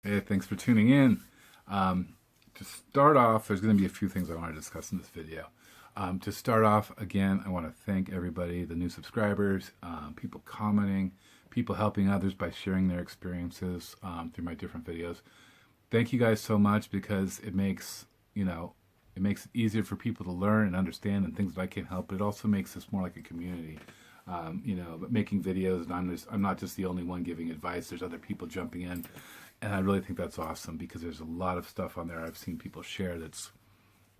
Hey, thanks for tuning in. To start off, there's going to be a few things I want to discuss in this video. To start off, again, I want to thank everybody, the new subscribers, people commenting, people helping others by sharing their experiences through my different videos. Thank you guys so much because it makes it easier for people to learn and understand and things that I can help. But it also makes us more like a community. Making videos, and I'm not just the only one giving advice. There's other people jumping in, and I really think that's awesome because there's a lot of stuff on there I've seen people share that's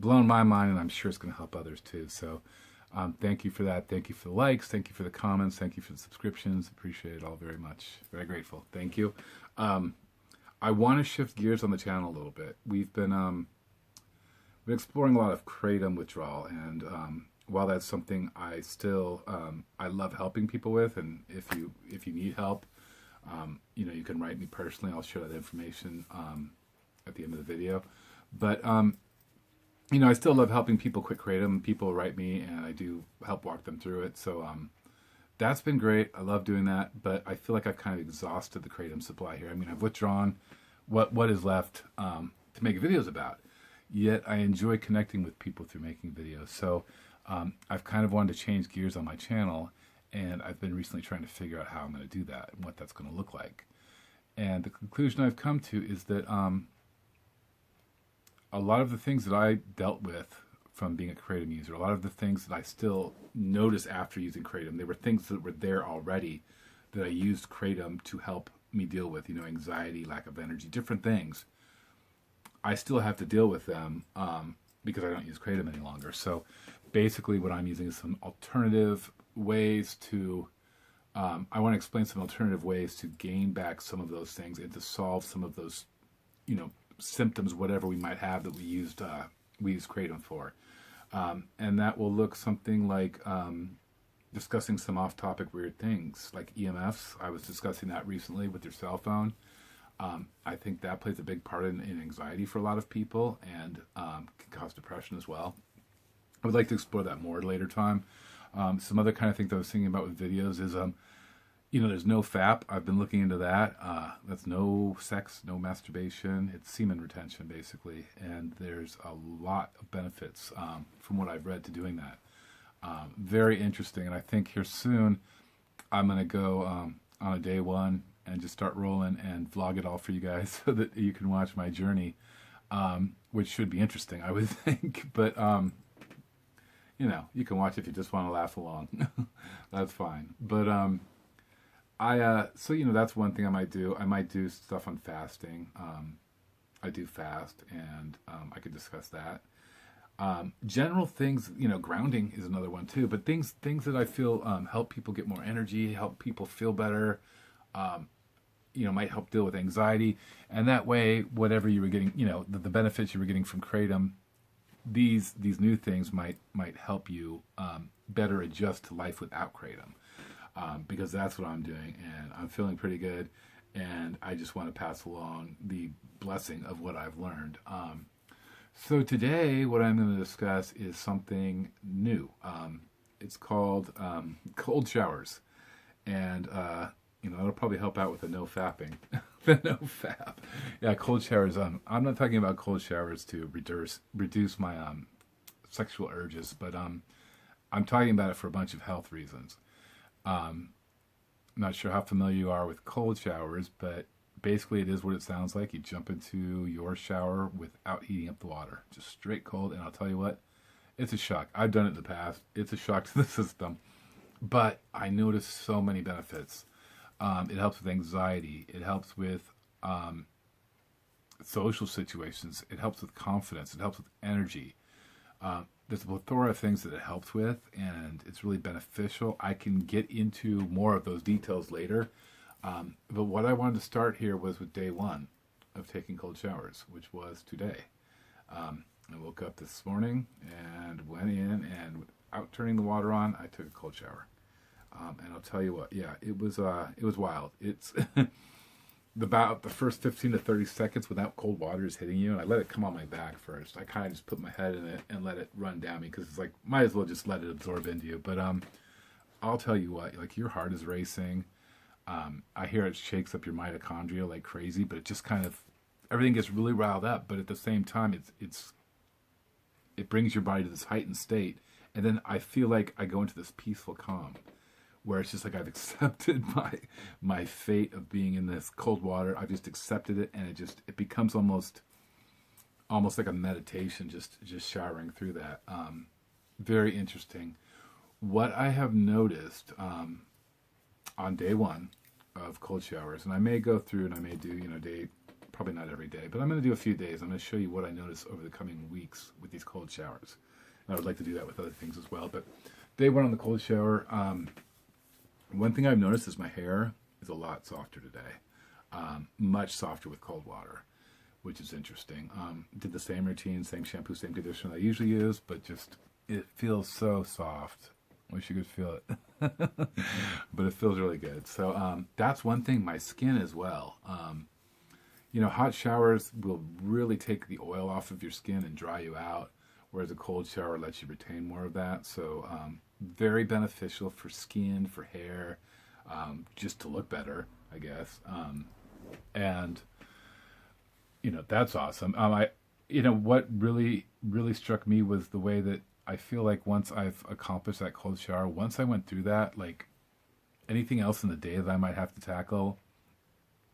blown my mind, and I'm sure it's going to help others too. So, thank you for that. Thank you for the likes. Thank you for the comments. Thank you for the subscriptions. Appreciate it all very much. Very grateful. Thank you. I want to shift gears on the channel a little bit. We've been exploring a lot of kratom withdrawal, and while that's something I love helping people with, and if you need help, you can write me personally. I'll share that information at the end of the video. But I still love helping people quit kratom. People write me, and I do help walk them through it. So that's been great. I love doing that, but I feel like I've kind of exhausted the kratom supply here. I mean, I've withdrawn what is left to make videos about. Yet I enjoy connecting with people through making videos. So I've kind of wanted to change gears on my channel, and I've been recently trying to figure out how I'm going to do that and what that's going to look like. And the conclusion I've come to is that a lot of the things that I dealt with from being a kratom user, a lot of the things that I still notice after using kratom, they were things that were there already that I used kratom to help me deal with, anxiety, lack of energy, different things. I still have to deal with them because I don't use kratom any longer. So basically what I'm using is some alternative ways to, I want to explain some alternative ways to gain back some of those things and to solve some of those, symptoms, whatever we might have that we used kratom for. And that will look something like discussing some off-topic weird things like EMFs. I was discussing that recently with your cell phone. I think that plays a big part in anxiety for a lot of people and can cause depression as well. I would like to explore that more at a later time. Some other kind of thing that I was thinking about with videos is, there's no FAP. I've been looking into that. That's no sex, no masturbation. It's semen retention, basically. And there's a lot of benefits from what I've read to doing that. Very interesting. And I think here soon I'm going to go on a day one and just start rolling and vlog it all for you guys so that you can watch my journey, which should be interesting, I would think. But, you can watch if you just want to laugh along. That's fine. But that's one thing I might do. I might do stuff on fasting. I do fast, and I could discuss that. General things, grounding is another one too. But things that I feel help people get more energy, help people feel better. Might help deal with anxiety, and that way, whatever you were getting, the benefits you were getting from kratom, these new things might help you better adjust to life without kratom, because that's what I'm doing, and I'm feeling pretty good, and I just want to pass along the blessing of what I've learned. So today, what I'm going to discuss is something new. It's called cold showers, and it'll probably help out with the no fapping. The no fap. Yeah, cold showers. I'm not talking about cold showers to reduce my sexual urges, but I'm talking about it for a bunch of health reasons. I'm not sure how familiar you are with cold showers, but basically it is what it sounds like. You jump into your shower without heating up the water. Just straight cold, and I'll tell you what, it's a shock. I've done it in the past. It's a shock to the system. But I noticed so many benefits. It helps with anxiety. It helps with social situations. It helps with confidence. It helps with energy. There's a plethora of things that it helps with, and it's really beneficial. I can get into more of those details later. But what I wanted to start here was with day one of taking cold showers, which was today. I woke up this morning and went in, and without turning the water on, I took a cold shower. And I'll tell you what, yeah, it was wild. It's about the first 15 to 30 seconds without cold water is hitting you, and I let it come on my back first. I kind of just put my head in it and let it run down me because it's like, might as well just let it absorb into you. But I'll tell you what, like your heart is racing. I hear it shakes up your mitochondria like crazy, but it just kind of everything gets really riled up, but at the same time, it brings your body to this heightened state, and then I feel like I go into this peaceful calm, where it's just like I've accepted my fate of being in this cold water. I've just accepted it, and it becomes almost like a meditation, just showering through that. Very interesting. What I have noticed on day one of cold showers, and I may go through and I may do day, probably not every day, but I'm going to do a few days. I'm going to show you what I notice over the coming weeks with these cold showers. And I would like to do that with other things as well. But day one on the cold shower, one thing I've noticed is my hair is a lot softer today, much softer with cold water, which is interesting. Did the same routine, same shampoo, same conditioner I usually use, but just it feels so soft. Wish you could feel it, but it feels really good. So that's one thing. My skin as well. Hot showers will really take the oil off of your skin and dry you out, whereas a cold shower lets you retain more of that. So very beneficial for skin, for hair, just to look better, I guess. And that's awesome. What really struck me was the way that I feel like once I've accomplished that cold shower, once I went through that, like anything else in the day that I might have to tackle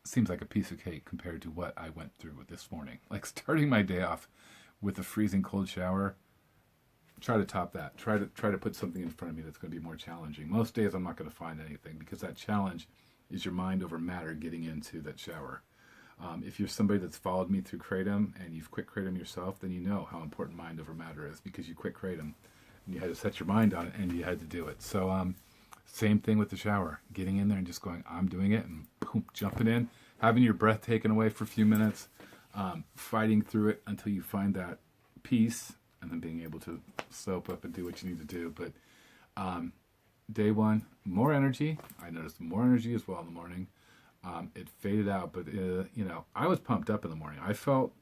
seems like a piece of cake compared to what I went through this morning. Like starting my day off with a freezing cold shower, try to top that. Try to put something in front of me that's going to be more challenging. Most days I'm not going to find anything because that challenge is your mind over matter getting into that shower. If you're somebody that's followed me through Kratom and you've quit Kratom yourself, then you know how important mind over matter is because you quit Kratom and you had to set your mind on it and you had to do it. So same thing with the shower, getting in there and just going, I'm doing it, and boom, jumping in, having your breath taken away for a few minutes, fighting through it until you find that peace, and then being able to soap up and do what you need to do. But day one, more energy. I noticed more energy as well in the morning. It faded out, but I was pumped up in the morning. I felt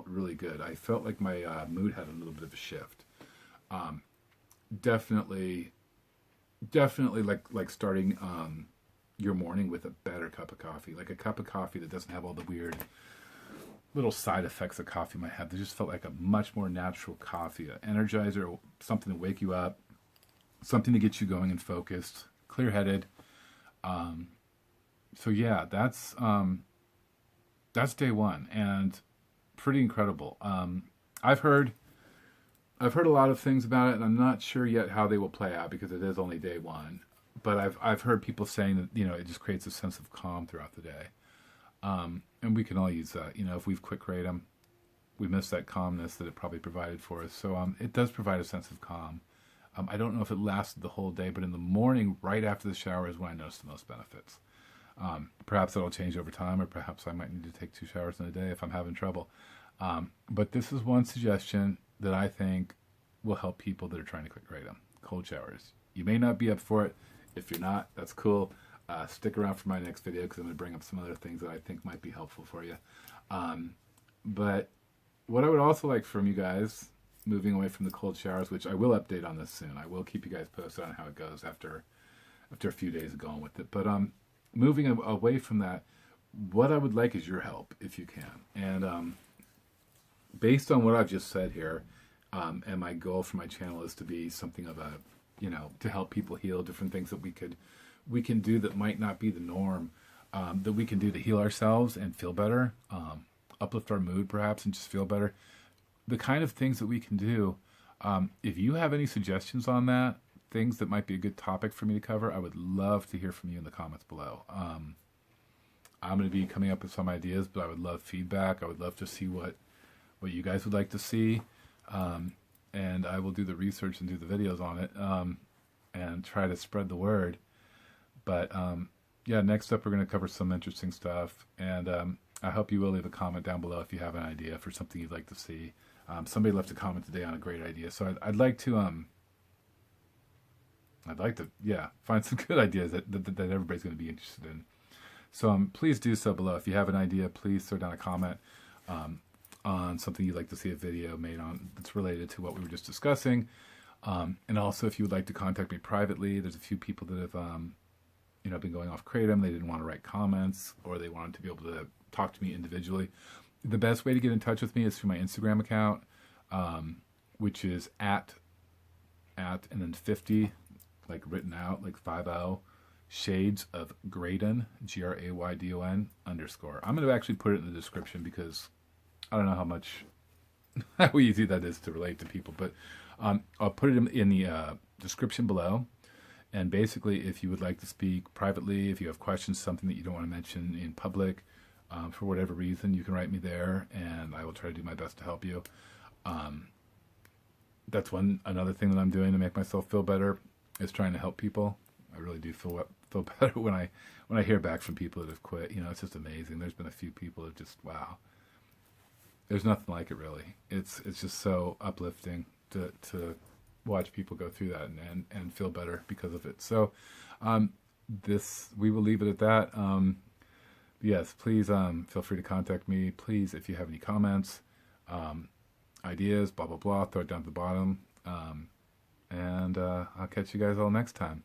really good. I felt like my mood had a little bit of a shift. Definitely like starting your morning with a better cup of coffee, like a cup of coffee that doesn't have all the weird little side effects that coffee might have. They just felt like a much more natural coffee, an energizer, something to wake you up, something to get you going and focused, clear-headed. So yeah, that's day one, and pretty incredible. I've heard a lot of things about it, and I'm not sure yet how they will play out because it is only day one. But I've heard people saying that it just creates a sense of calm throughout the day, and we can all use that. If we've quit Kratom, we miss that calmness that it probably provided for us. So it does provide a sense of calm. I don't know if it lasted the whole day, but in the morning, right after the shower, is when I notice the most benefits. Perhaps that'll change over time, or perhaps I might need to take 2 showers in a day if I'm having trouble. But this is one suggestion that I think will help people that are trying to quit Kratom: cold showers. You may not be up for it. If you're not, that's cool. Stick around for my next video because I'm going to bring up some other things that I think might be helpful for you. But what I would also like from you guys, moving away from the cold showers, which I will update on this soon. I will keep you guys posted on how it goes after a few days of going with it. But moving away from that, what I would like is your help if you can. And based on what I've just said here, and my goal for my channel is to be something of a, to help people heal, different things that we can do that might not be the norm, that we can do to heal ourselves and feel better, uplift our mood perhaps, and just feel better. The kind of things that we can do. If you have any suggestions on that, things that might be a good topic for me to cover, I would love to hear from you in the comments below. I'm going to be coming up with some ideas, but I would love feedback. I would love to see what you guys would like to see. And I will do the research and do the videos on it, and try to spread the word. But yeah, next up we're going to cover some interesting stuff, and I hope you will leave a comment down below if you have an idea for something you'd like to see. Somebody left a comment today on a great idea, so I'd like to find some good ideas that everybody's going to be interested in. So please do so below. If you have an idea, please throw down a comment on something you'd like to see a video made on that's related to what we were just discussing. And also, if you would like to contact me privately, there's a few people that have been going off Kratom. They didn't want to write comments, or they wanted to be able to talk to me individually. The best way to get in touch with me is through my Instagram account, which is at and then 50, like written out, like 50, shades of Graydon, GRAYDON _ I'm going to actually put it in the description because I don't know how easy that is to relate to people, but I'll put it in the description below. And basically, if you would like to speak privately, if you have questions, something that you don't want to mention in public, for whatever reason, you can write me there, and I will try to do my best to help you. That's another thing that I'm doing to make myself feel better is trying to help people. I really do feel better when I hear back from people that have quit. It's just amazing. There's been a few people that just, wow. There's nothing like it, really. It's just so uplifting to watch people go through that and feel better because of it. So we will leave it at that. Yes, please feel free to contact me. Please, if you have any comments, ideas, blah, blah, blah, throw it down at the bottom. And I'll catch you guys all next time.